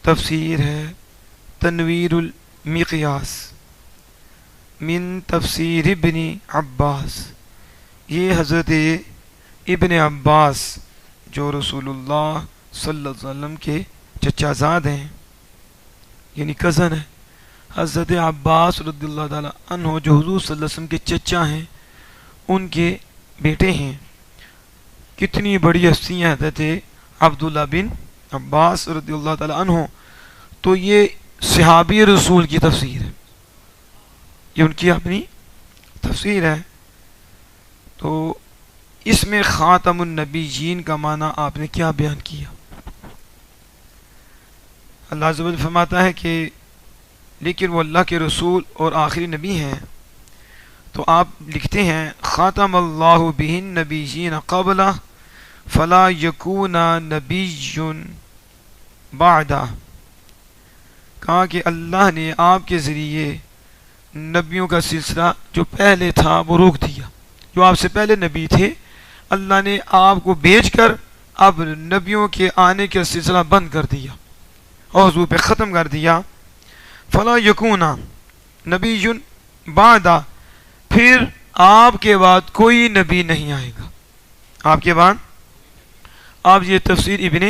تفسیر ہے تنویر المقیاس من تفسیر ابن عباس. یہ حضرت ابن عباس جو رسول اللہ صلی اللہ علیہ وسلم کے چچا زاد ہیں، یعنی کزن ہے. حضرت عباس رضی اللہ تعالی عنہ جو حضور صلی اللہ علیہ وسلم کے چچا ہیں، ان کے بیٹے ہیں. کتنی بڑی ہستی ہیں حضرت عبداللہ بن عباس رضی اللہ تعالی عنہ. تو یہ صحابی رسول کی تفسیر ہے، یہ ان کی اپنی تفسیر ہے. تو اس میں خاتم النبیین کا معنی آپ نے کیا بیان کیا؟ اللہ عز و جل فرماتا ہے کہ لیکن وہ اللہ کے رسول اور آخری نبی ہیں. تو آپ لکھتے ہیں خاتم اللہ بہ النبیین قبلہ فلا یکون نبی بعدہ. کہا کہ اللہ نے آپ کے ذریعے نبیوں کا سلسلہ جو پہلے تھا وہ روک دیا. جو آپ سے پہلے نبی تھے اللہ نے آپ کو بھیج کر اب نبیوں کے آنے کا سلسلہ بند کر دیا اور حضور پہ ختم کر دیا. فلا یکون نبی بعدہ، پھر آپ کے بعد کوئی نبی نہیں آئے گا. آپ کے بعد آپ یہ تفسیر ابن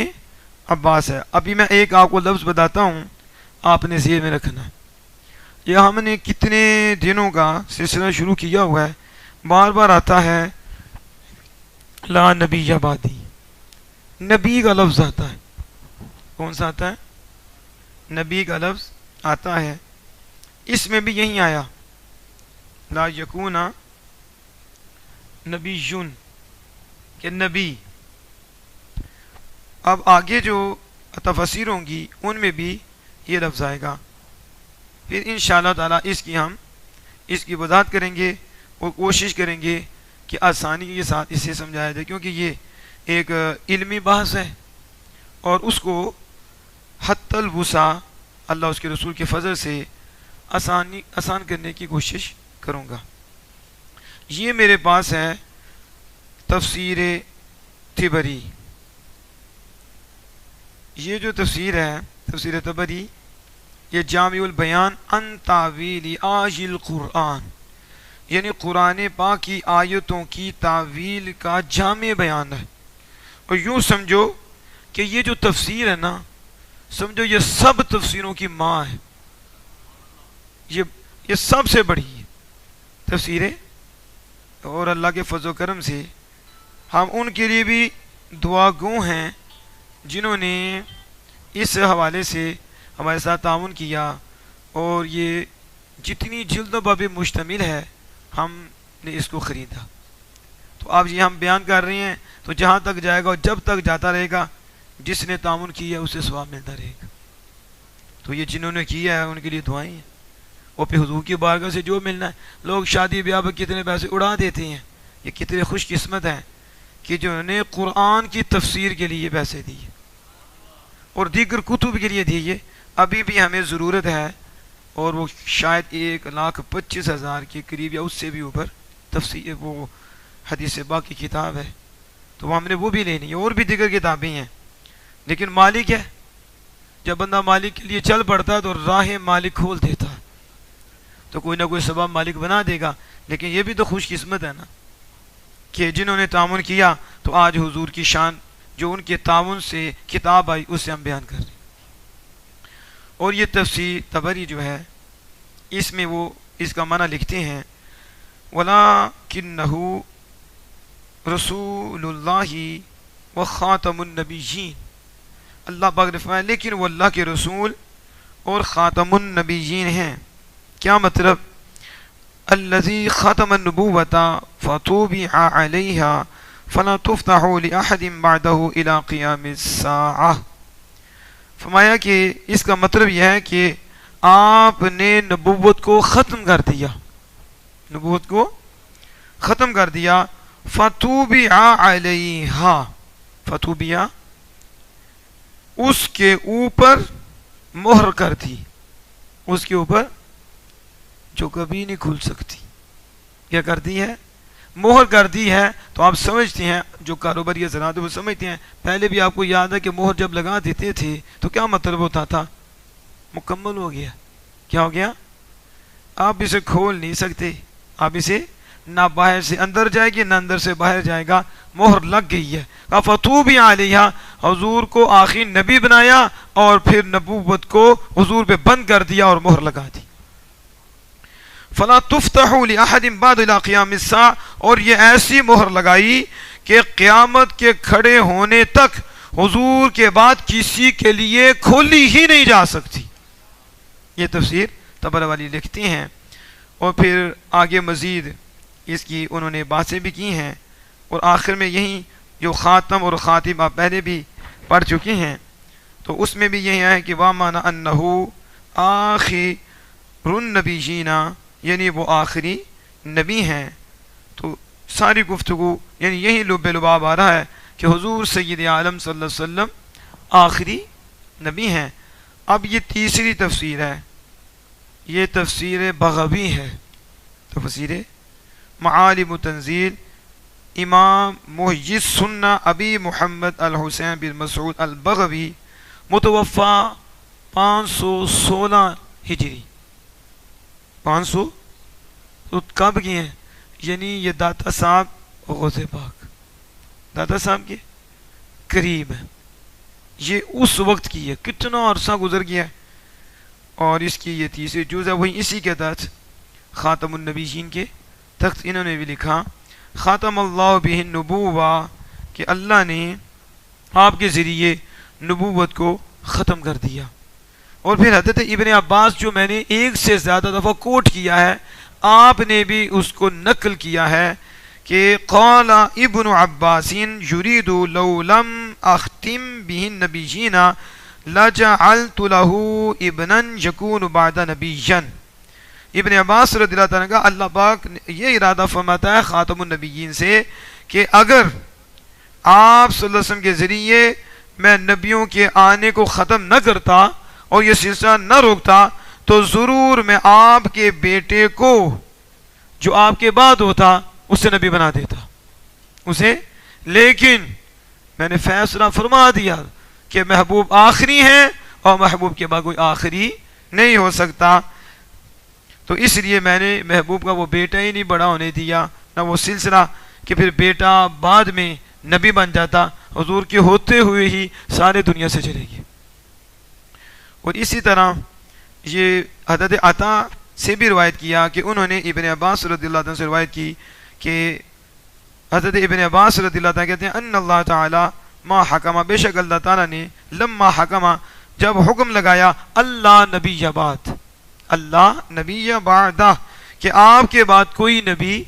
عباس ہے. ابھی میں ایک آپ کو لفظ بتاتا ہوں، آپ نے ذہن میں رکھنا ہے. یہ ہم نے کتنے دنوں کا سلسلہ شروع کیا ہوا ہے، بار بار آتا ہے لا نبی بعدی. نبی کا لفظ آتا ہے. کون سا آتا ہے؟ نبی کا لفظ آتا ہے. اس میں بھی یہی آیا لا یکون نبی کہ نبی. اب آگے جو تفسیر ہوں گی ان میں بھی یہ لفظ آئے گا. پھر انشاءاللہ تعالی اس کی وضاحت کریں گے اور کوشش کریں گے کہ آسانی کے ساتھ اسے سمجھایا جائے، کیونکہ یہ ایک علمی بحث ہے اور اس کو حتی الوسع اللہ اس کے رسول کے فضل سے آسان کرنے کی کوشش کروں گا. یہ میرے پاس ہے تفسیر طبری. یہ جو تفسیر ہے تفسیر طبری، یہ جامع البیان عن تاویل آیہ القرآن، یعنی قرآن پاک کی آیتوں کی تعویل کا جامع بیان ہے. اور یوں سمجھو کہ یہ جو تفسیر ہے نا، سمجھو یہ سب تفسیروں کی ماں ہے. یہ سب سے بڑی ہے تفسیریں. اور اللہ کے فضل و کرم سے ہم ان کے لیے بھی دعا گو ہیں جنہوں نے اس حوالے سے ہمارے ساتھ تعاون کیا. اور یہ جتنی جلدوں پر بھی مشتمل ہے ہم نے اس کو خریدا. تو آپ یہ ہم بیان کر رہے ہیں تو جہاں تک جائے گا اور جب تک جاتا رہے گا، جس نے تعاون کیا اسے ثواب ملتا رہے گا. تو یہ جنہوں نے کیا ہے ان کے لیے دعائیں ہیں. اور پھر حضور کی بارگاہ سے جو ملنا ہے. لوگ شادی بیاہ پر کتنے پیسے اڑا دیتے ہیں، یہ کتنے خوش قسمت ہیں کہ جنہوں نے قرآن کی تفسیر کے لیے پیسے دیے اور دیگر کتب کے لیے دیے. ابھی بھی ہمیں ضرورت ہے، اور وہ شاید 1,25,000 کے قریب یا اس سے بھی اوپر تفسیر وہ حدیث پاک کی کتاب ہے. تو ہم نے وہ بھی لینی ہے. اور بھی دیگر کتابیں ہیں، لیکن مالک ہے. جب بندہ مالک کے لیے چل پڑتا ہے تو راہ مالک کھول دیتا ہے، تو کوئی نہ کوئی سبب مالک بنا دے گا. لیکن یہ بھی تو خوش قسمت ہے نا کہ جنہوں نے تعاون کیا. تو آج حضور کی شان جو ان کے تعاون سے کتاب آئی اسے ہم بیان کر رہے ہیں. اور یہ تفسیر طبری جو ہے اس میں وہ اس کا معنی لکھتے ہیں وَلَٰكِنَّهُ رسول اللہ و خاتم النبیین. اللہ پاک نے فرمایا لیکن وہ اللہ کے رسول اور خاتم النبیین ہیں. کیا مطلب؟ الذی ختم النبوۃ فطوبع علیہا فلا تفتح لأحد بعدہ الی قیام الساعہ. فرمایا کہ اس کا مطلب یہ ہے کہ آپ نے نبوت کو ختم کر دیا، نبوت کو ختم کر دیا. فطوبع علیہا، فطوبع اس کے اوپر مہر کر دی، اس کے اوپر جو کبھی نہیں کھل سکتی. کیا کر دی ہے؟ مہر کر دی ہے تو آپ سمجھتے ہیں، جو کاروباری حضرات وہ سمجھتے ہیں، پہلے بھی آپ کو یاد ہے کہ مہر جب لگا دیتے تھے تو کیا مطلب ہوتا تھا؟ مکمل ہو گیا. کیا ہو گیا؟ آپ اسے کھول نہیں سکتے، آپ اسے نہ باہر سے اندر جائے گی نہ اندر سے باہر جائے گا، مہر لگ گئی ہے. فَتُوبِ عَلَيْهَا، حضور کو آخری نبی بنایا اور پھر نبوت کو حضور پہ بند کر دیا اور مہر لگا دی. فَلَا تُفْتَحُ لِأَحَدٍ بَعْدَ إِلَىٰ قِيَامِ السَّاعَةِ، اور یہ ایسی مہر لگائی کہ قیامت کے کھڑے ہونے تک حضور کے بعد کسی کے لیے کھولی ہی نہیں جا سکتی. یہ تفسیر طبرانی لکھتی ہیں. اور پھر آگے مزید اس کی انہوں نے باتیں بھی کی ہیں، اور آخر میں یہی جو خاتم اور خاتم آپ پہلے بھی پڑھ چکے ہیں، تو اس میں بھی یہی ہے کہ وَمَانَ أَنَّهُ آخِرُ النَّبِيِّينَ، یعنی وہ آخری نبی ہیں. تو ساری گفتگو یعنی یہی لب لباب آ رہا ہے کہ حضور سید عالم صلی اللہ علیہ وسلم آخری نبی ہیں. اب یہ تیسری تفسیر ہے، یہ تفسیر بغوی ہے، تفسیر معالم تنزیل امام محی السنہ ابی محمد الحسین بن مسعود البغوی، متوفا 516 ہجری. 500 تو کب کی ہیں؟ یعنی یہ داتا صاحب غوث پاک داتا صاحب کے قریب ہے، یہ اس وقت کی ہے، کتنا عرصہ گزر گیا ہے. اور اس کی یہ تیسری جز ہے، وہی اسی کے تحت خاتم النبیین کے تخت انہوں نے بھی لکھا خاتم اللہ بہ النبوہ، کہ اللہ نے آپ کے ذریعے نبوت کو ختم کر دیا. اور پھر حضرت ابن عباس جو میں نے ایک سے زیادہ دفعہ کوٹ کیا ہے، آپ نے بھی اس کو نقل کیا ہے کہ قال ابن عباس یرید لو لم اختم بہ النبیین لجعلت له ابنا یکون بعد نبیا. ابن عباس رضی اللہ تعالیٰ کا اللہ پاک یہ ارادہ فرماتا ہے خاتم النبیین سے کہ اگر آپ صلی اللہ علیہ وسلم کے ذریعے میں نبیوں کے آنے کو ختم نہ کرتا اور یہ سلسلہ نہ روکتا تو ضرور میں آپ کے بیٹے کو جو آپ کے بعد ہوتا اسے نبی بنا دیتا اسے. لیکن میں نے فیصلہ فرما دیا کہ محبوب آخری ہیں اور محبوب کے بعد کوئی آخری نہیں ہو سکتا. تو اس لیے میں نے محبوب کا وہ بیٹا ہی نہیں بڑا ہونے دیا، نہ وہ سلسلہ کہ پھر بیٹا بعد میں نبی بن جاتا، حضور کے ہوتے ہوئے ہی سارے دنیا سے چلے گی. اور اسی طرح یہ حضرت عطا سے بھی روایت کیا کہ انہوں نے ابن عباس رضی اللہ عنہ سے روایت کی کہ حضرت ابن عباس رضی اللہ عنہ کہتے ہیں ان اللہ تعالی ما حکمہ، بے شک اللہ تعالیٰ نے لما حکمہ جب حکم لگایا اللہ نبی بعد، اللہ نبی بعدہ کہ آپ کے بعد کوئی نبی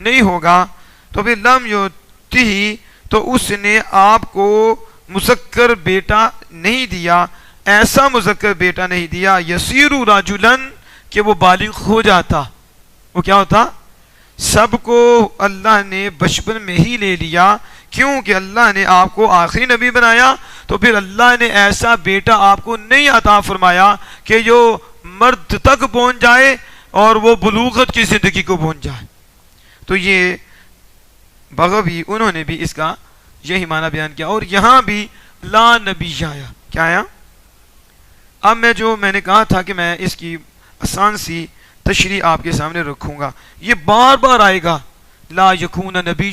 نہیں ہوگا، تو پھر لم یؤتہ تو اس نے آپ کو مذکر بیٹا نہیں دیا، ایسا مذکر بیٹا نہیں دیا یسیر رجلاً کہ وہ بالغ ہو جاتا. وہ کیا ہوتا؟ سب کو اللہ نے بچپن میں ہی لے لیا، کیونکہ اللہ نے آپ کو آخری نبی بنایا. تو پھر اللہ نے ایسا بیٹا آپ کو نہیں عطا فرمایا کہ جو مرد تک پہنچ جائے اور وہ بلوغت کی زندگی کو پہنچ جائے. تو یہ بغوی انہوں نے بھی اس کا یہی معنی بیان کیا. اور یہاں بھی لا نبی آیا، کیا آیا؟ اب میں نے کہا تھا کہ میں اس کی آسان سی تشریح آپ کے سامنے رکھوں گا. یہ بار بار آئے گا، لا یکون نبی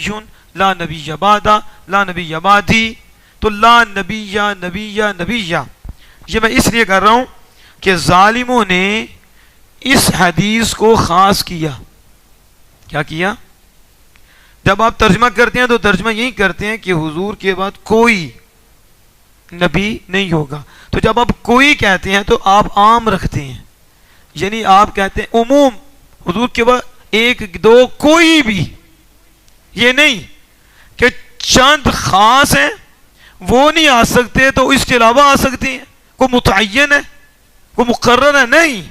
لا نبی بعدہ لا نبی بعدی. تو لا نبی نبی یہ میں اس لیے کر رہا ہوں کہ ظالموں نے اس حدیث کو خاص کیا. کیا کیا؟ جب آپ ترجمہ کرتے ہیں تو ترجمہ یہی کرتے ہیں کہ حضور کے بعد کوئی نبی نہیں ہوگا. تو جب آپ کوئی کہتے ہیں تو آپ عام رکھتے ہیں، یعنی آپ کہتے ہیں عموم، حضور کے بعد ایک دو کوئی بھی. یہ نہیں کہ چند خاص ہیں وہ نہیں آ سکتے تو اس کے علاوہ آ سکتے ہیں، کوئی متعین ہے کوئی مقرر ہے، نہیں،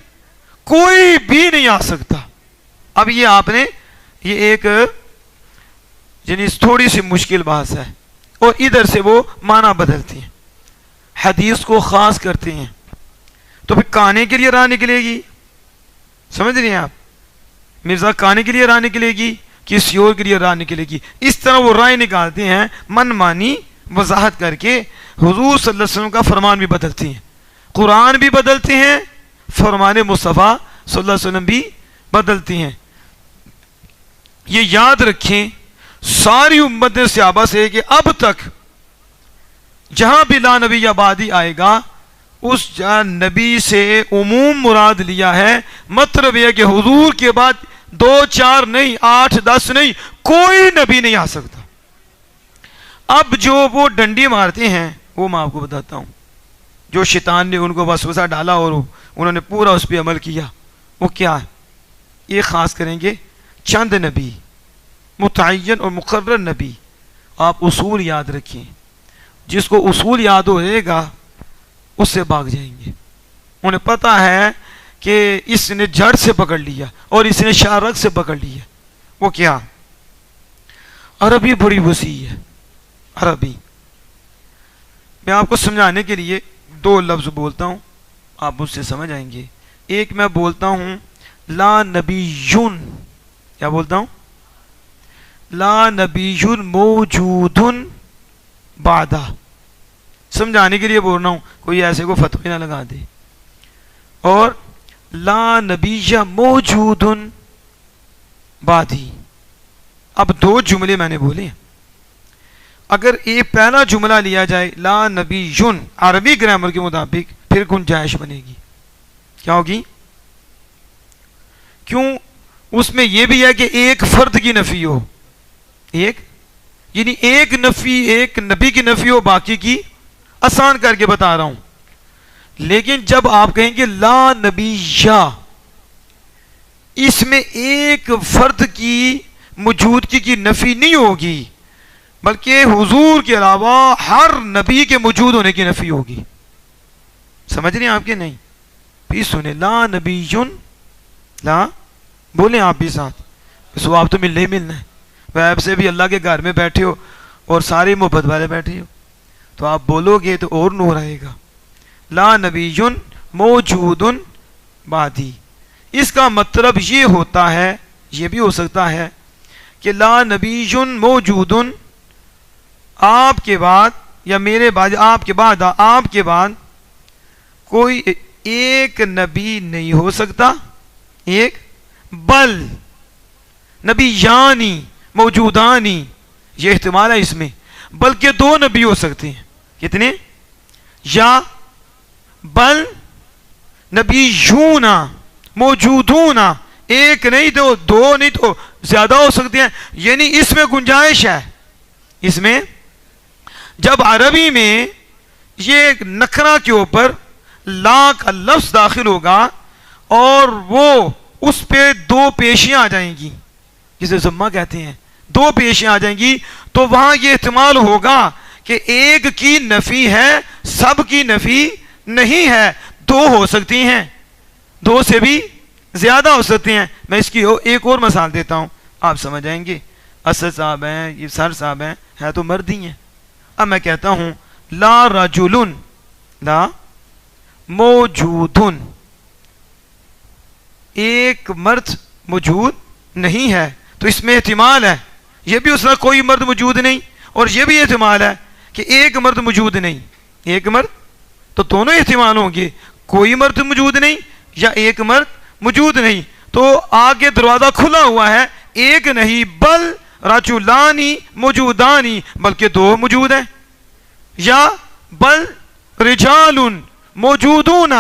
کوئی بھی نہیں آ سکتا. اب یہ آپ نے یہ ایک یعنی تھوڑی سی مشکل بات ہے، اور ادھر سے وہ معنی بدلتے ہیں، حدیث کو خاص کرتے ہیں. تو پھر کانے کے لیے راہ نکلے گی، سمجھ رہے ہیں آپ؟ مرزا کانے کے لیے راہ نکلے گی کسی اور کے لیے رائے نکلے گی. اس طرح وہ رائے نکالتے ہیں من مانی وضاحت کر کے. حضور صلی اللہ علیہ وسلم کا فرمان بھی بدلتے ہیں, قرآن بھی بدلتے ہیں, فرمان مصطفیٰ صلی اللہ علیہ وسلم بھی بدلتے ہیں. یہ یاد رکھیں ساری امت صحابہ سے کہ اب تک جہاں بھی لا نبی آبادی آئے گا اس نبی سے عموم مراد لیا ہے. مطلب یہ کہ حضور کے بعد 2 4 نہیں 8 10 نہیں کوئی نبی نہیں آ سکتا. اب جو وہ ڈنڈی مارتے ہیں وہ میں آپ کو بتاتا ہوں, جو شیطان نے ان کو وسوسہ ڈالا اور انہوں نے پورا اس پہ عمل کیا, وہ کیا ہے؟ یہ خاص کریں گے چند نبی, متعین اور مقرر نبی. آپ اصول یاد رکھیں, جس کو اصول یاد ہو جائے گا اس سے بھاگ جائیں گے. انہیں پتہ ہے کہ اس نے جڑ سے پکڑ لیا اور اس نے شارک سے پکڑ لیا. وہ کیا؟ عربی بڑی وسیع ہے. عربی میں آپ کو سمجھانے کے لیے 2 لفظ بولتا ہوں, آپ مجھ سے سمجھ آئیں گے. ایک میں بولتا ہوں لا نبیون, کیا بولتا ہوں؟ لا نبیون موجودن بعدہ. سمجھانے کے لیے بول رہا ہوں, کوئی ایسے کو فتوی نہ لگا دے. اور لا نبی موجودن بعدی. اب 2 جملے میں نے بولے. اگر یہ پہلا جملہ لیا جائے لا نبیون عربی گرامر کے مطابق, پھر گنجائش بنے گی. کیا ہوگی؟ کیوں؟ اس میں یہ بھی ہے کہ ایک فرد کی نفی ہو, یعنی ایک نبی کی نفی ہو, باقی کی آسان کر کے بتا رہا ہوں. لیکن جب آپ کہیں گے لا نبی یا, اس میں ایک فرد کی موجودگی کی نفی نہیں ہوگی, بلکہ حضور کے علاوہ ہر نبی کے موجود ہونے کی نفی ہوگی. سمجھ رہے ہیں آپ کے؟ نہیں بھی سنیں, لا نبیون, لا بولیں آپ بھی ساتھ, ثواب تو ملنا ہی ملنا ہے. ویب سے بھی اللہ کے گھر میں بیٹھے ہو اور سارے محبت والے بیٹھے ہو تو آپ بولو گے تو اور نور آئے گا. لا نبیون موجودن بعدی. اس کا مطلب یہ ہوتا ہے, یہ بھی ہو سکتا ہے کہ لا نبیون موجودن آپ کے بعد یا میرے بعد, آپ کے بعد, آپ کے بعد کوئی ایک نبی نہیں ہو سکتا, ایک بل نبی یعنی موجودانی, یہ احتمال ہے اس میں, بلکہ 2 نبی ہو سکتے ہیں. کتنے؟ یا بل نبی یونا موجودونا, ایک نہیں تو 2 نہیں تو زیادہ ہو سکتے ہیں. یعنی اس میں گنجائش ہے. اس میں جب عربی میں یہ نکرہ کے اوپر لا کا لفظ داخل ہوگا اور وہ اس پہ 2 پیشیاں آ جائیں گی, جسے ضمہ کہتے ہیں, 2 پیشیاں آ جائیں گی, تو وہاں یہ احتمال ہوگا کہ ایک کی نفی ہے, سب کی نفی نہیں ہے. 2 ہو سکتی ہیں, 2 سے بھی زیادہ ہو سکتے ہیں. میں اس کی ایک اور مثال دیتا ہوں, آپ سمجھ آئیں گے. اسد صاحب ہیں, یہ سر صاحب ہیں تو مرد ہی ہیں. اب میں کہتا ہوں لا رجلن, لا موجودن, ایک مرد موجود نہیں ہے, تو اس میں احتمال ہے یہ بھی اس میں کوئی مرد موجود نہیں, اور یہ بھی احتمال ہے کہ ایک مرد موجود نہیں. ایک مرد تو دونوں احتمال ہوں گے, کوئی مرد موجود نہیں یا ایک مرد موجود نہیں. تو آگے دروازہ کھلا ہوا ہے, ایک نہیں بل رجلانی موجودانی, بلکہ 2 موجود ہیں. یا بل رجال موجودون,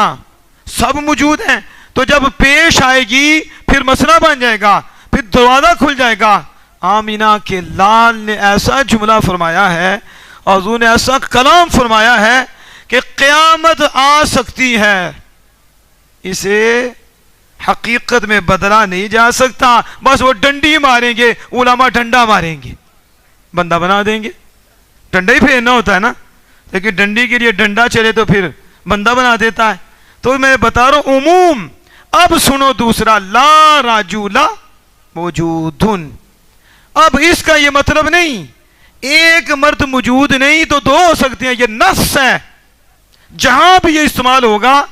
سب موجود ہیں. تو جب پیش آئے گی پھر مسئلہ بن جائے گا, پھر دروازہ کھل جائے گا. آمینہ کے لال نے ایسا جملہ فرمایا ہے, حضور نے ایسا کلام فرمایا ہے کہ قیامت آ سکتی ہے, اسے حقیقت میں بدلا نہیں جا سکتا. بس وہ ڈنڈی ماریں گے, علماء ڈنڈا ماریں گے, بندہ بنا دیں گے. ڈنڈا ہی پھیرنا ہوتا ہے نا, لیکن ڈنڈی کے لیے ڈنڈا چلے تو پھر بندہ بنا دیتا ہے. تو میں بتا رہا ہوں عموم. اب سنو دوسرا, لا رجل موجودن. اب اس کا یہ مطلب نہیں ایک مرد موجود نہیں تو 2 ہو سکتے ہیں, یہ نص ہے. جہاں بھی یہ استعمال ہوگا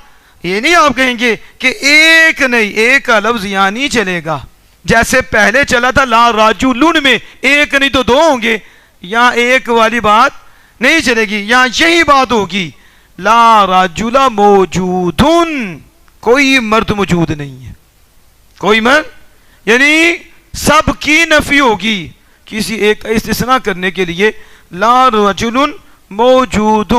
یہ نہیں آپ کہیں گے کہ ایک نہیں, ایک کا لفظ یہاں نہیں چلے گا, جیسے پہلے چلا تھا لا رجلن میں ایک نہیں تو دو ہوں گے، یہاں ایک والی بات نہیں چلے گی، یہاں یہی بات ہوگی لا رجل موجود، کوئی مرد موجود نہیں ہے، کوئی مرد، یعنی سب کی نفی ہوگی، کسی ایک کا استثناء کرنے کے لیے لا رجل موجود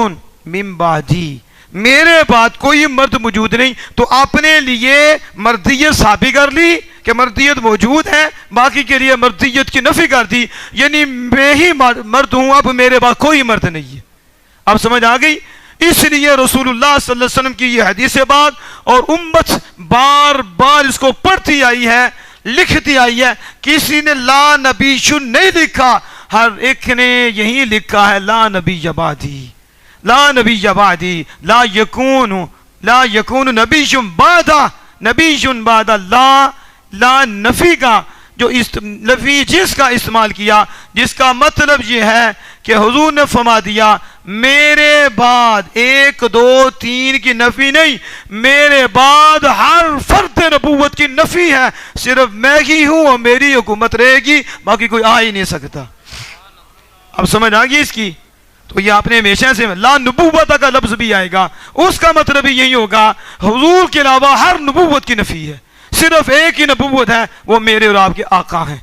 من بعدی، میرے بعد کوئی مرد موجود نہیں، تو اپنے لیے مردیت ثابت کر لی کہ مردیت موجود ہے، باقی کے لیے مردیت کی نفی کر دی، یعنی میں ہی مرد ہوں، اب میرے بعد کوئی مرد نہیں ہے۔ اب سمجھ آ گئی؟ اس لیے رسول اللہ صلی اللہ علیہ وسلم کی یہ حدیث بات اور امت بار بار اس کو پڑھتی آئی ہے، لکھتی آئی ہے، کسی نے لا نبی شن نہیں لکھا، ہر ایک نے یہی لکھا ہے لا نبی بعدی، لا نبی بعدی، لا یکون نبی بعد، نبی بعد، لا نفی کا جو نفی جس کا استعمال کیا، جس کا مطلب یہ ہے کہ حضور نے فرما دیا میرے بعد ایک دو تین کی نفی نہیں، میرے بعد ہر فرد نبوت کی نفی ہے، صرف میں ہی ہوں اور میری حکومت رہے گی، باقی کوئی آ ہی نہیں سکتا۔ اب سمجھ آ گئی اس کی؟ تو یہ آپ نے ہمیشہ سے لا نبوت کا لفظ بھی آئے گا، اس کا مطلب بھی یہی ہوگا حضور کے علاوہ ہر نبوت کی نفی ہے، صرف ایک ہی نبوت ہے، وہ میرے اور آپ کے آقا ہیں،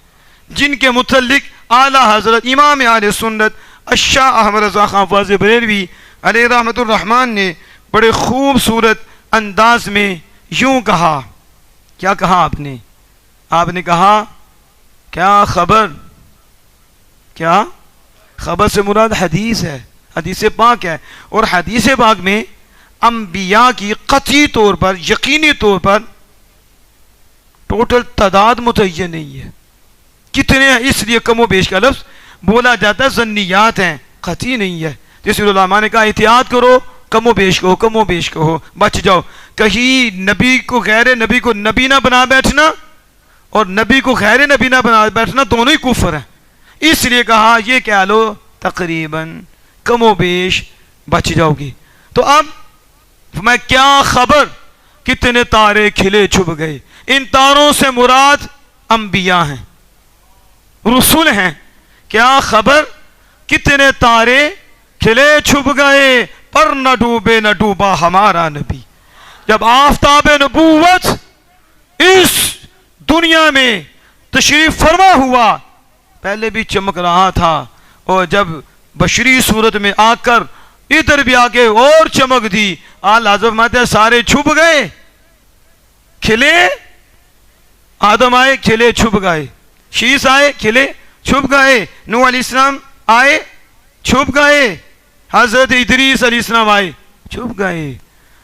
جن کے متعلق اعلیٰ حضرت امام اہل سنت الشاہ احمد رضا خان فاضل بریلوی علیہ رحمۃ الرحمن نے بڑے خوبصورت انداز میں یوں کہا۔ کیا کہا آپ نے کہا کیا خبر، کیا خبر سے مراد حدیث ہے، حدیث پاک ہے، اور حدیث پاک میں انبیاء کی قطعی طور پر، یقینی طور پر ٹوٹل تعداد متعین نہیں ہے، کتنے ہیں اس لیے کم و بیش کا لفظ بولا جاتا ہے، ظنیات ہیں، قطعی نہیں ہے، جس علماء نے کہا احتیاط کرو، کم و بیش کہو، بچ جاؤ، کہیں نبی کو غیر نبی کو نبی نہ بنا بیٹھنا اور نبی کو غیر نبی نہ بنا بیٹھنا، دونوں ہی کفر ہیں، اس لیے کہا یہ کہہ لو تقریباً کم و بیش بچ جاؤ گی۔ تو اب میں کیا خبر کتنے تارے کھلے چھپ گئے، ان تاروں سے مراد انبیاء ہیں، رسول ہیں، کیا خبر کتنے تارے کھلے چھپ گئے، پر نہ ڈوبے نہ ڈوبا ہمارا نبی۔ جب آفتاب نبوت اس دنیا میں تشریف فرما ہوا، پہلے بھی چمک رہا تھا، اور جب بشری صورت میں آ کر ادھر بھی آگے اور چمک دی، آدم سارے چھپ گئے، کھلے، آدم آئے کھلے چھپ گئے، شیس آئے کھلے چھپ گئے، نوح علیہ السلام آئے چھپ گئے، حضرت ادریس علیہ السلام آئے چھپ گئے،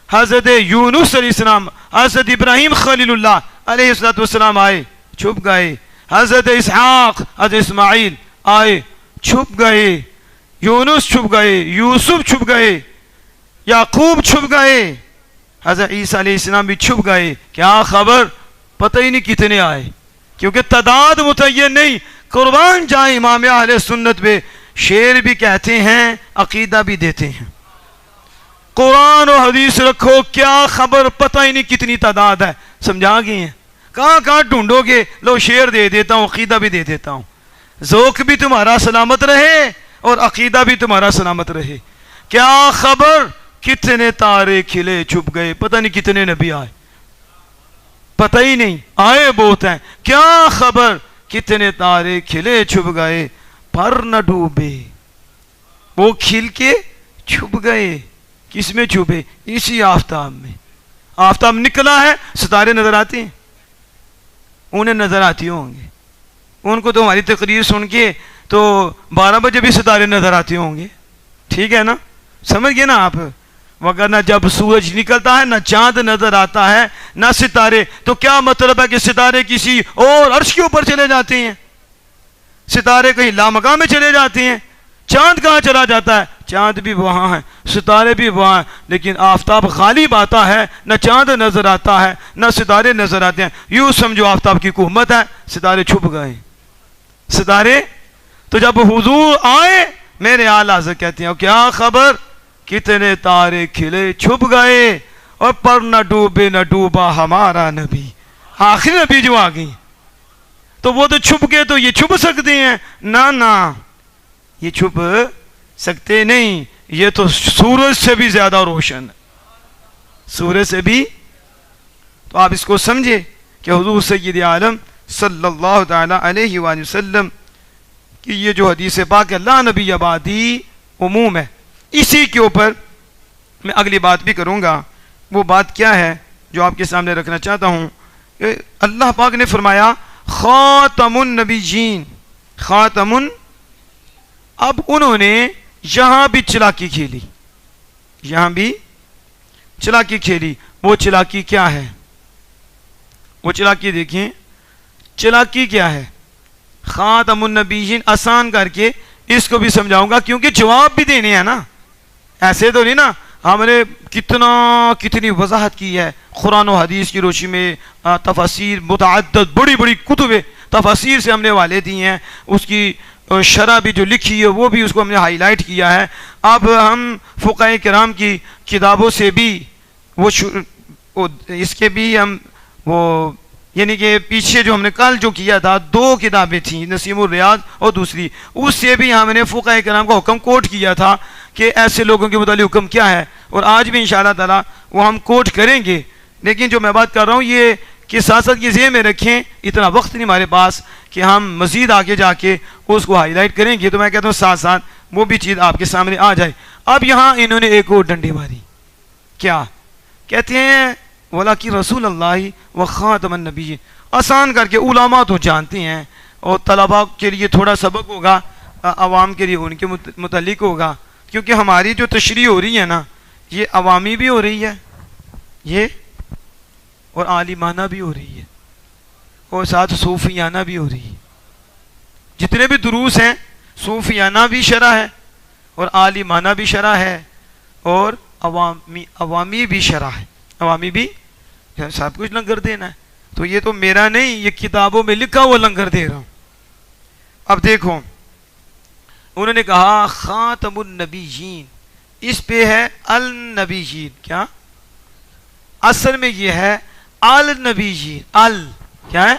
حضرت یونس علیہ السلام، حضرت ابراہیم خلیل اللہ علیہ السلام آئے چھپ گئے، حضرت اسحاق، حضرت اسماعیل آئے چھپ گئے، یونس چھپ گئے، یوسف چھپ گئے، یعقوب چھپ گئے، حضرت عیسیٰ علیہ السلام بھی چھپ گئے۔ کیا خبر پتہ ہی نہیں کتنے آئے، کیونکہ تعداد متعین نہیں۔ قربان جائیں امام اہل سنت پہ، شعر بھی کہتے ہیں، عقیدہ بھی دیتے ہیں، قرآن و حدیث رکھو، کیا خبر پتہ ہی نہیں کتنی تعداد ہے۔ سمجھا گئی ہیں؟ کہاں ڈھونڈو گے؟ لو شعر دے دیتا ہوں، عقیدہ بھی دے دیتا ہوں، ذوق بھی تمہارا سلامت رہے اور عقیدہ بھی تمہارا سلامت رہے۔ کیا خبر کتنے تارے کھلے چھپ گئے، پتہ نہیں کتنے نبی آئے، پتہ ہی نہیں، آئے بہت ہیں۔ کیا خبر کتنے تارے کھلے چھپ گئے، پر نہ ڈوبے، وہ کھل کے چھپ گئے۔ کس میں چھپے؟ اسی آفتاب میں۔ آفتاب نکلا ہے، ستارے نظر آتے ہیں، انہیں نظر آتی ہوں گے، ان کو تو ہماری تقریر سن کے تو 12 بجے بھی ستارے نظر آتے ہوں گے، ٹھیک ہے نا؟ سمجھ گئے نا آپ؟ وگرنہ جب سورج نکلتا ہے نہ چاند نظر آتا ہے نہ ستارے، تو کیا مطلب ہے کہ ستارے کسی اور عرش کے اوپر چلے جاتے ہیں، ستارے کہیں لامکاں میں چلے جاتے ہیں، چاند کہاں چلا جاتا ہے؟ چاند بھی وہاں ہے، ستارے بھی وہاں ہیں، لیکن آفتاب غالب آتا ہے، نہ چاند نظر آتا ہے نہ ستارے نظر آتے ہیں۔ یوں سمجھو آفتاب کی حکومت ہے، ستارے چھپ گئے، ستارے۔ تو جب حضور آئے، میرے اعلیٰ حضرت کہتے ہیں کیا خبر کتنے تارے کھلے چھپ گئے، اور پر نہ ڈوبے نہ ڈوبا ہمارا نبی۔ آخری نبی جو آ گئی، تو وہ تو چھپ گئے تو یہ چھپ سکتے ہیں؟ نہ یہ چھپ سکتے نہیں، یہ تو سورج سے بھی زیادہ روشن ہے، سورج سے بھی۔ تو آپ اس کو سمجھے کہ حضور سید عالم صلی اللہ تعالی علیہ وآلہ وسلم کی یہ جو حدیث پاک ہے لا نبی بعدی عموم ہے۔ اسی کے اوپر میں اگلی بات بھی کروں گا۔ وہ بات کیا ہے جو آپ کے سامنے رکھنا چاہتا ہوں کہ اللہ پاک نے فرمایا خاتم النبیین، خاتم اب انہوں نے یہاں بھی چلاکی کھیلی، یہاں بھی چلاکی کھیلی۔ وہ چلاکی کیا ہے؟ وہ چلاکی دیکھیں، چلاکی کیا ہے؟ خاتم النبیین آسان کر کے اس کو بھی سمجھاؤں گا کیونکہ جواب بھی دینے ہیں نا، ایسے تو نہیں نا۔ ہم نے کتنی وضاحت کی ہے قرآن و حدیث کی روشنی میں، تفاسیر متعدد بڑی بڑی کتب تفاسیر سے ہم نے والے دیے ہیں، اس کی شرح بھی جو لکھی ہے وہ بھی اس کو ہم نے ہائی لائٹ کیا ہے۔ اب ہم فقہاء کرام کی کتابوں سے بھی وہ اس کے بھی ہم وہ یعنی کہ پیچھے جو ہم نے کل جو کیا تھا 2 کتابیں تھیں، نسیم الریاض اور دوسری، اس سے بھی ہم نے فقہاء کرام کا حکم کوٹ کیا تھا کہ ایسے لوگوں کے متعلق حکم کیا ہے، اور آج بھی انشاءاللہ تعالی وہ ہم کوٹ کریں گے۔ لیکن جو میں بات کر رہا ہوں یہ کہ ساتھ ساتھ یہ ذہن میں رکھیں، اتنا وقت نہیں ہمارے پاس کہ ہم مزید آگے جا کے اس کو ہائی لائٹ کریں گے، تو میں کہتا ہوں ساتھ ساتھ وہ بھی چیز آپ کے سامنے آ جائے۔ اب یہاں انہوں نے ایک اور ڈنڈی ماری، کیا کہتے ہیں؟ وَلَكِنْ رسول اللہ وَخَاتَمَ النَّبِيِّينَ۔ آسان کر کے علماء تو جانتے ہیں، اور طلباء کے لیے تھوڑا سبق ہوگا، عوام کے لیے ان کے متعلق ہوگا، کیونکہ ہماری جو تشریح ہو رہی ہے نا یہ عوامی بھی ہو رہی ہے، یہ اور عالمانہ بھی ہو رہی ہے، اور ساتھ صوفیانہ بھی ہو رہی ہے۔ جتنے بھی دروس ہیں صوفیانہ بھی شرح ہے، اور عالمانہ بھی شرح ہے، اور عوامی بھی شرح ہے، عوامی بھی سب کچھ لنگر دینا ہے۔ تو یہ تو میرا نہیں، یہ کتابوں میں لکھا ہوا لنگر دے رہا ہوں۔ اب دیکھو انہوں نے کہا خاتم النبیین، اس پہ ہے النبیین، کیا اصل میں یہ ہے النبیین، کیا ہے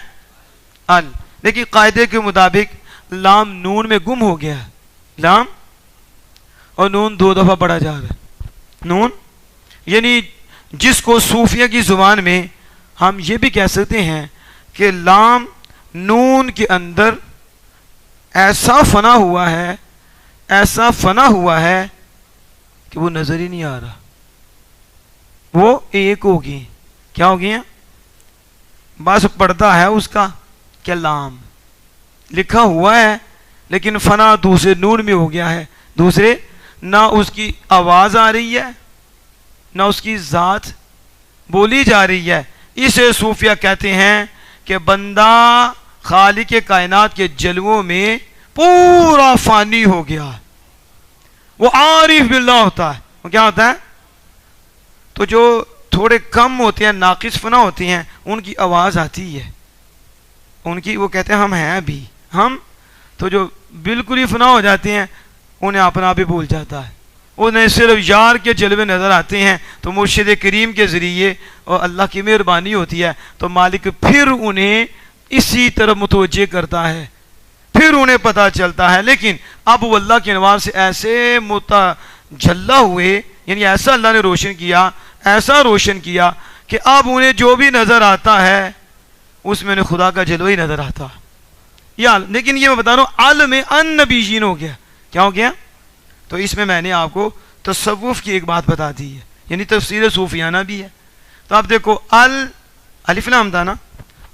ال، لیکن قاعدے کے مطابق لام نون میں گم ہو گیا ہے، لام اور نون 2 دفعہ پڑھا جا رہا ہے۔ نون یعنی جس کو صوفیہ کی زبان میں ہم یہ بھی کہہ سکتے ہیں کہ لام نون کے اندر ایسا فنا ہوا ہے، ایسا فنا ہوا ہے کہ وہ نظر ہی نہیں آ رہا، وہ ایک ہو گئی، کیا ہو گیا؟ بس پڑھتا ہے اس کا کہ لام لکھا ہوا ہے لیکن فنا دوسرے نون میں ہو گیا ہے، دوسرے نہ اس کی آواز آ رہی ہے نہ اس کی ذات بولی جا رہی ہے۔ اسے صوفیہ کہتے ہیں کہ بندہ خالق کائنات کے جلووں میں پورا فانی ہو گیا، وہ عارف باللہ ہوتا ہے۔ وہ کیا ہوتا ہے؟ تو جو تھوڑے کم ہوتے ہیں، ناقص فنا ہوتے ہیں، ان کی آواز آتی ہے، ان کی وہ کہتے ہیں ہم ہیں ابھی ہم، تو جو بالکل ہی فنا ہو جاتے ہیں انہیں اپنا بھی بھول جاتا ہے، انہیں صرف یار کے جلوے نظر آتے ہیں۔ تو مرشد کریم کے ذریعے اور اللہ کی مہربانی ہوتی ہے تو مالک پھر انہیں اسی طرف متوجہ کرتا ہے، پھر انہیں پتہ چلتا ہے۔ لیکن اب وہ اللہ کے انوار سے ایسے متجلا ہوئے، یعنی ایسا اللہ نے روشن کیا، ایسا روشن کیا کہ اب انہیں جو بھی نظر آتا ہے اس میں انہیں خدا کا جلوہ ہی نظر آتا۔ یا لیکن یہ میں بتا رہا ہوں عالم النبیین ہو گیا، کیا ہو گیا؟ تو اس میں نے آپ کو تصوف کی ایک بات بتا دی ہے، یعنی تفسیر صوفیانہ بھی ہے۔ تو آپ دیکھو الف لام تھا نا،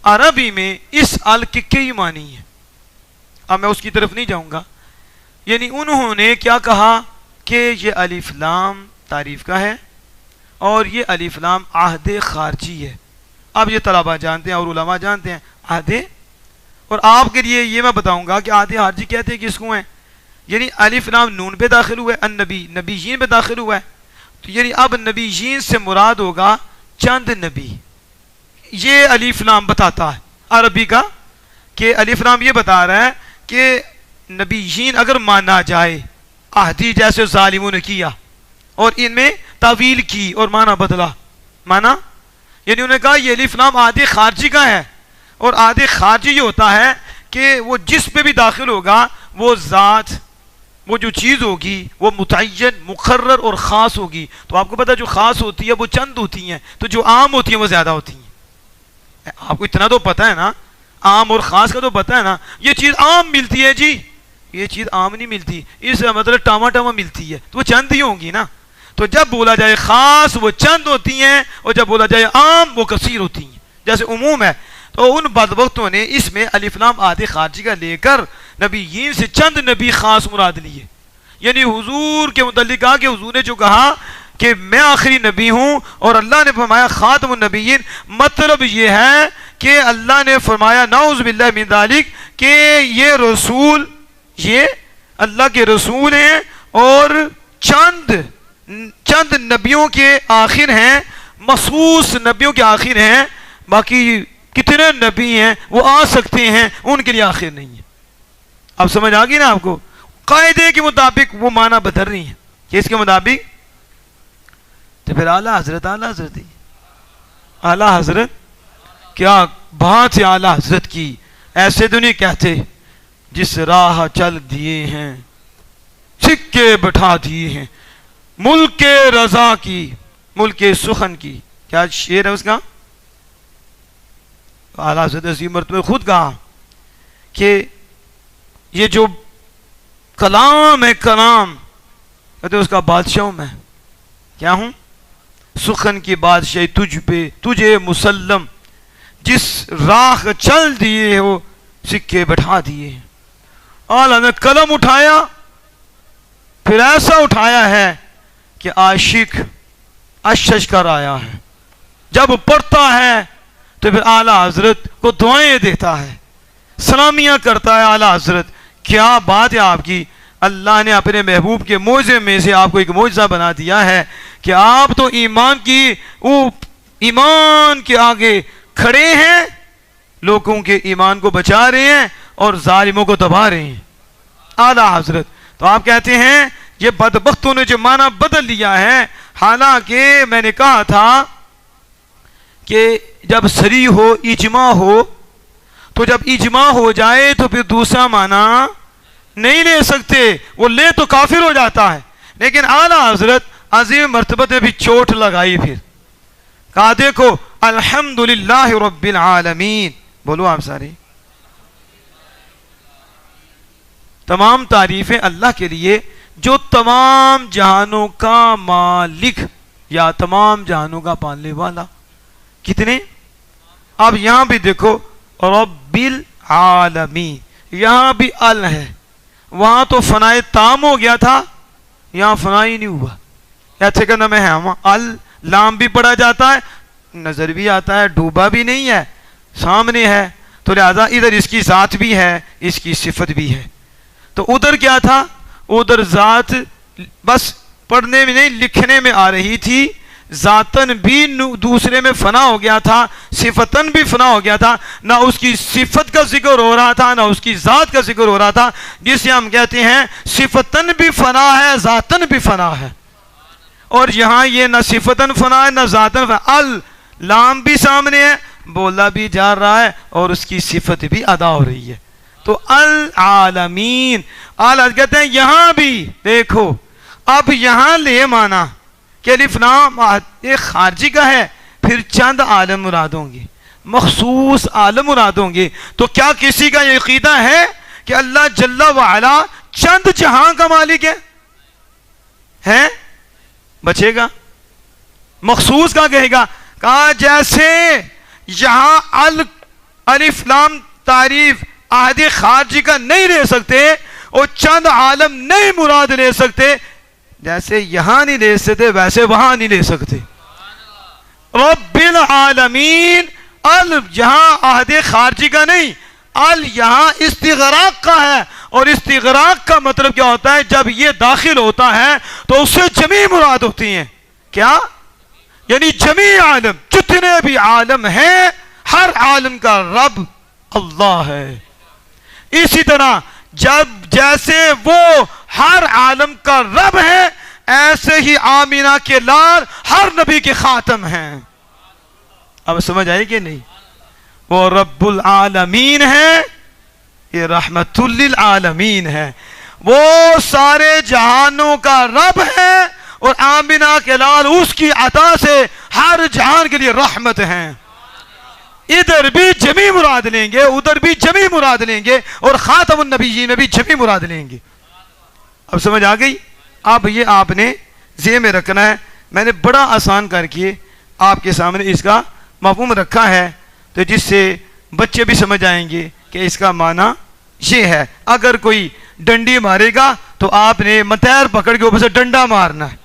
عربی میں اس ال کے کئی معنی ہیں، اب میں اس کی طرف نہیں جاؤں گا۔ یعنی انہوں نے کیا کہا کہ یہ الف لام تعریف کا ہے اور یہ الف لام عہد خارجی ہے۔ اب یہ طلبہ جانتے ہیں اور علماء جانتے ہیں عہد، اور آپ کے لیے یہ میں بتاؤں گا کہ عہد خارجی کہتے ہیں کس کو ہیں؟ یعنی الف لام نون پہ داخل ہوا ہے، النبی نبیین پہ داخل ہوا ہے، تو یعنی اب نبیین سے مراد ہوگا چند نبی۔ یہ الف لام بتاتا ہے عربی کا، کہ الف لام یہ بتا رہا ہے کہ نبیین اگر مانا جائے، عہدی جیسے ظالموں نے کیا اور ان میں تعویل کی اور معنی بدلا، معنی یعنی انہوں نے کہا یہ الف لام عہد خارجی کا ہے، اور عہد خارجی یہ ہوتا ہے کہ وہ جس پہ بھی داخل ہوگا وہ ذات، وہ جو چیز ہوگی وہ متعین، مقرر اور خاص ہوگی. تو آپ کو پتا جو خاص ہوتی ہے وہ چند ہوتی ہیں، تو جو عام ہوتی ہیں وہ زیادہ ہوتی ہیں. آپ کو اتنا تو پتا ہے نا، عام اور خاص کا تو پتا ہے نا. یہ چیز عام ملتی ہے جی، یہ چیز عام نہیں ملتی، اس مطلب ٹاما ٹاما ملتی ہے، تو وہ چند ہی ہوں گی نا. تو جب بولا جائے خاص وہ چند ہوتی ہیں، اور جب بولا جائے عام وہ کثیر ہوتی ہیں. جیسے عموم ہے، تو ان بدبختوں نے اس میں الف لام عہد خارجی کا لے کر نبیین سے چند نبی خاص مراد لیے. یعنی حضور کے متعلق کہا کہ حضور نے جو کہا کہ میں آخری نبی ہوں، اور اللہ نے فرمایا خاتم النبیین، مطلب یہ ہے کہ اللہ نے فرمایا نعوذ باللہ من ذالک کہ یہ رسول، یہ اللہ کے رسول ہیں اور چند نبیوں کے آخر ہیں، مخصوص نبیوں کے آخر ہیں. باقی کتنے نبی ہیں وہ آ سکتے ہیں، ان کے لیے آخر نہیں ہے. اب سمجھ آ گئی نا آپ کو؟ قاعدے کے مطابق وہ معنی بدل رہی ہیں کہ اس کے مطابق. تو پھر اعلیٰ حضرت، اعلیٰ حضرت ہی اعلیٰ حضرت، کیا بات ہے اعلیٰ حضرت کی. ایسے تو نہیں کہتے جس راہ چل دیے ہیں سکے بٹھا دیے ہیں، ملک رضا کی، ملک سخن کی. کیا شعر ہے اس کا؟ اعلیٰ حضرت عظیم مرتبہ خود کہا کہ یہ جو کلام ہے، کلام کہتے اس کا بادشاہ ہوں میں. کیا ہوں؟ سخن کی بادشاہی تجھ پہ، تجھے مسلم، جس راہ چل دیے ہو سکے بٹھا دیے. اعلیٰ نے قلم اٹھایا، پھر ایسا اٹھایا ہے کہ عاشق اشش کر آیا ہے. جب پڑھتا ہے تو پھر اعلیٰ حضرت کو دعائیں دیتا ہے، سلامیاں کرتا ہے اعلیٰ حضرت. کیا بات ہے آپ کی. اللہ نے اپنے محبوب کے معجزے میں سے آپ کو ایک معجزہ بنا دیا ہے کہ آپ تو ایمان کے آگے کھڑے ہیں، لوگوں کے ایمان کو بچا رہے ہیں اور ظالموں کو دبا رہے ہیں. اعلیٰ حضرت. تو آپ کہتے ہیں یہ بدبختوں نے جو معنی بدل لیا ہے، حالانکہ میں نے کہا تھا کہ جب صریح ہو، اجماع ہو، تو جب اجماع ہو جائے تو پھر دوسرا معنی نہیں لے سکتے، وہ لے تو کافر ہو جاتا ہے. لیکن اعلیٰ حضرت عظیم مرتبہ نے بھی چوٹ لگائی، پھر کہا دیکھو الحمدللہ رب العالمین. بولو آپ سارے، تمام تعریفیں اللہ کے لیے جو تمام جہانوں کا مالک یا تمام جہانوں کا پالنے والا. کتنے؟ اب یہاں بھی دیکھو رب العالمین، یہاں بھی ال ہے. وہاں تو فنائے تام ہو گیا تھا، یہاں فنا ہی نہیں ہوا. ایسے کا نام ہے ال، لام بھی پڑھا جاتا ہے، نظر بھی آتا ہے، ڈوبا بھی نہیں ہے، سامنے ہے. تو لہذا ادھر اس کی ذات بھی ہے، اس کی صفت بھی ہے. تو ادھر کیا تھا؟ ادھر ذات بس پڑھنے میں نہیں لکھنے میں آ رہی تھی، ذاتن بھی دوسرے میں فنا ہو گیا تھا، صفتن بھی فنا ہو گیا تھا. نہ اس کی صفت کا ذکر ہو رہا تھا، نہ اس کی ذات کا ذکر ہو رہا تھا، جسے ہم کہتے ہیں صفتن بھی فنا ہے، ذاتن بھی فنا ہے. اور یہاں یہ نہ صفتن فنا ہے نہ ذاتن فنا. ال لام بھی سامنے ہے، بولا بھی جا رہا ہے، اور اس کی صفت بھی ادا ہو رہی ہے. تو العالمین. اعلیٰ کہتے ہیں یہاں بھی دیکھو، اب یہاں لے مانا کہ الف لام ایک خارجی کا ہے، پھر چند عالم مراد ہوں گے، مخصوص عالم مراد ہوں گے. تو کیا کسی کا یہ عقیدہ ہے کہ اللہ جل وعلا چند جہاں کا مالک ہے؟ بچے گا؟ مخصوص کا کہے گا. کہا جیسے یہاں الف لام تعریف عہد خارجی کا نہیں لے سکتے اور چند عالم نہیں مراد لے سکتے، جیسے یہاں نہیں لے سکتے ویسے وہاں نہیں لے سکتے. رب العالمین، ال یہاں عہد خارجی کا نہیں، ال یہاں استغراق کا ہے. اور استغراق کا مطلب کیا ہوتا ہے؟ جب یہ داخل ہوتا ہے تو اس سے جمیع مراد ہوتی ہیں. کیا؟ یعنی جمیع عالم، جتنے بھی عالم ہیں، ہر عالم کا رب اللہ ہے. اسی طرح جب جیسے وہ ہر عالم کا رب ہے، ایسے ہی آمینہ کے لال ہر نبی کے خاتم ہیں. اب سمجھ آئی کہ نہیں؟ وہ رب العالمین ہے، یہ رحمت للعالمین ہے، وہ سارے جہانوں کا رب ہے، اور آمینہ کے لال اس کی عطا سے ہر جہان کے لیے رحمت ہیں۔ ادھر بھی جمی مراد لیں گے، ادھر بھی جمی مراد لیں گے، اور خاتم النبیین میں بھی جمی مراد لیں گے۔ اب سمجھ آ گئی؟ اب یہ آپ نے ذہن میں رکھنا ہے، میں نے بڑا آسان کر کے آپ کے سامنے اس کا مفہوم رکھا ہے، تو جس سے بچے بھی سمجھ آئیں گے کہ اس کا معنی یہ ہے۔ اگر کوئی ڈنڈی مارے گا تو آپ نے متیر پکڑ کے اوپر سے ڈنڈا مارنا ہے،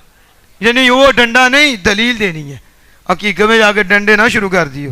یعنی وہ ڈنڈا نہیں، دلیل دینی ہے، حقیقت میں جا کے ڈنڈے نہ شروع کر دیو۔